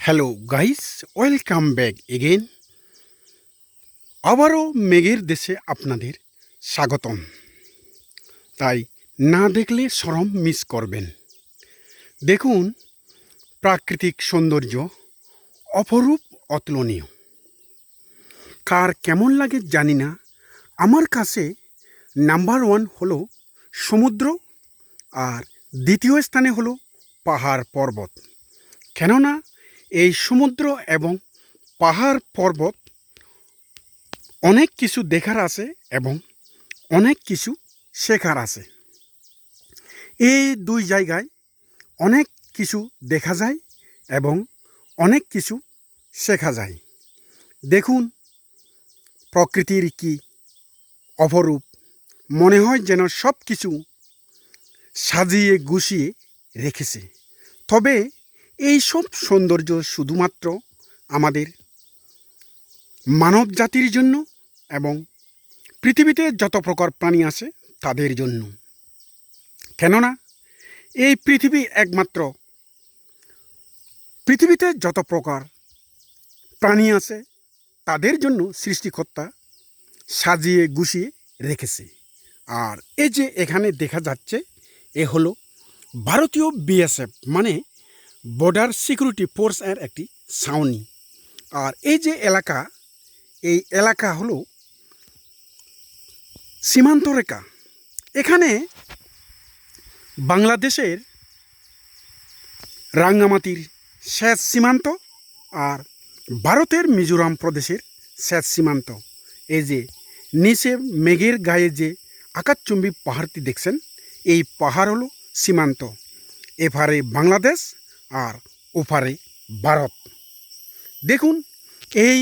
Hello guys, welcome back again. আবারও মেঘের দেশে আপনাদের স্বাগতম। তাই না দেখলে শরম মিস করবেন। দেখুন, প্রাকৃতিক সৌন্দর্য অপরূপ, অতুলনীয়। কার কেমন লাগে জানি না, আমার কাছে নাম্বার 1 হলো সমুদ্র, আর দ্বিতীয় স্থানে হলো পাহাড় পর্বত। কেননা এই সমুদ্র এবং পাহাড় পর্বত অনেক কিছু দেখার আছে এবং অনেক কিছু শেখার আছে। এই দুই জায়গায় অনেক কিছু দেখা যায় এবং অনেক কিছু শেখা যায়। দেখুন, প্রকৃতির কি অপরূপ, মনে হয় যেন সব কিছু সাজিয়ে গুছিয়ে রেখেছে। তবে এই সব সৌন্দর্য শুধুমাত্র আমাদের মানব জাতির জন্য এবং পৃথিবীতে যত প্রকার প্রাণী আছে তাদের জন্য। কেননা এই পৃথিবীতে যত প্রকার প্রাণী আছে তাদের জন্য সৃষ্টিকর্তা সাজিয়ে গুছিয়ে রেখেছে। আর এই যে এখানে দেখা যাচ্ছে, এ হলো ভারতীয় বিএসএফ মানে বর্ডার সিকিউরিটি ফোর্স এর একটি ছাউনি। আর এই যে এই এলাকা হলো সীমান্ত রেখা। এখানে বাংলাদেশের রাঙ্গামাটির শেষ সীমান্ত আর ভারতের মিজোরাম প্রদেশের শেষ সীমান্ত। এই যে নিচে মেঘের গায়ে যে আকাশচুম্বী পাহাড়টি দেখছেন, এই পাহাড় হলো সীমান্ত। এপারে বাংলাদেশ আর ওপারে ভারত। দেখুন, এই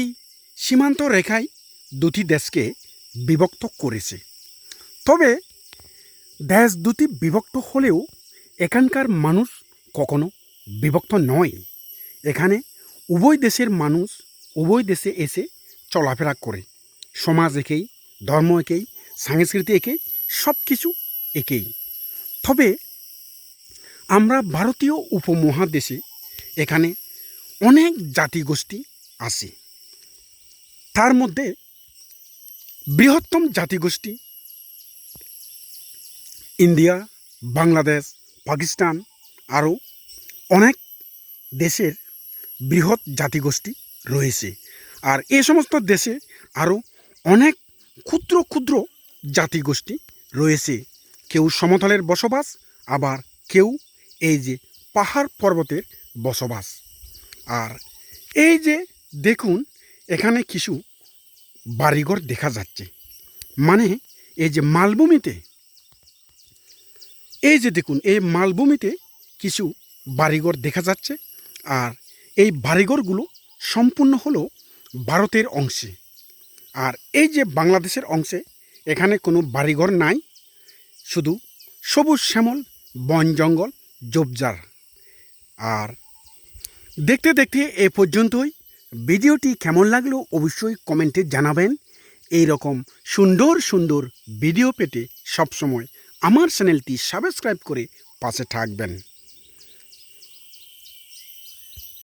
সীমান্ত রেখায় দুটি দেশকে বিভক্ত করেছে। তবে দেশ দুটি বিভক্ত হলেও এখানকার মানুষ কখনো বিভক্ত নয়। এখানে উভয় দেশের মানুষ উভয় দেশে এসে চলাফেরা করে। সমাজ একেই, ধর্ম একেই, সংস্কৃতি একেই, সব কিছু একেই। তবে আমরা ভারতীয় উপমহাদেশে এখানে অনেক জাতিগোষ্ঠী আছে। তার মধ্যে বৃহত্তম জাতিগোষ্ঠী ইন্ডিয়া, বাংলাদেশ, পাকিস্তান, আরও অনেক দেশের বৃহৎ জাতিগোষ্ঠী রয়েছে। আর এই সমস্ত দেশে আরও অনেক ক্ষুদ্র ক্ষুদ্র জাতিগোষ্ঠী রয়েছে। কেউ সমতলের বসবাস, আবার কেউ এই যে পাহাড় পর্বতের বসবাস। আর এই যে দেখুন, এখানে কিছু বাড়িঘর দেখা যাচ্ছে। মানে এই যে মালভূমিতে, এই যে দেখুন, এই মালভূমিতে কিছু বাড়িঘর দেখা যাচ্ছে। আর এই বাড়িঘরগুলো সম্পূর্ণ হলো ভারতের অংশে। আর এই যে বাংলাদেশের অংশে এখানে কোনো বাড়িঘর নাই, শুধু সবুজ শ্যামল বন জঙ্গল ঝোপঝাড়। আর দেখতে দেখতে এ পর্যন্তই। ভিডিওটি কেমন লাগলো অবশ্যই কমেন্টে জানাবেন। এই রকম সুন্দর সুন্দর ভিডিও পেতে সবসময় আমার চ্যানেলটি সাবস্ক্রাইব করে পাশে থাকবেন।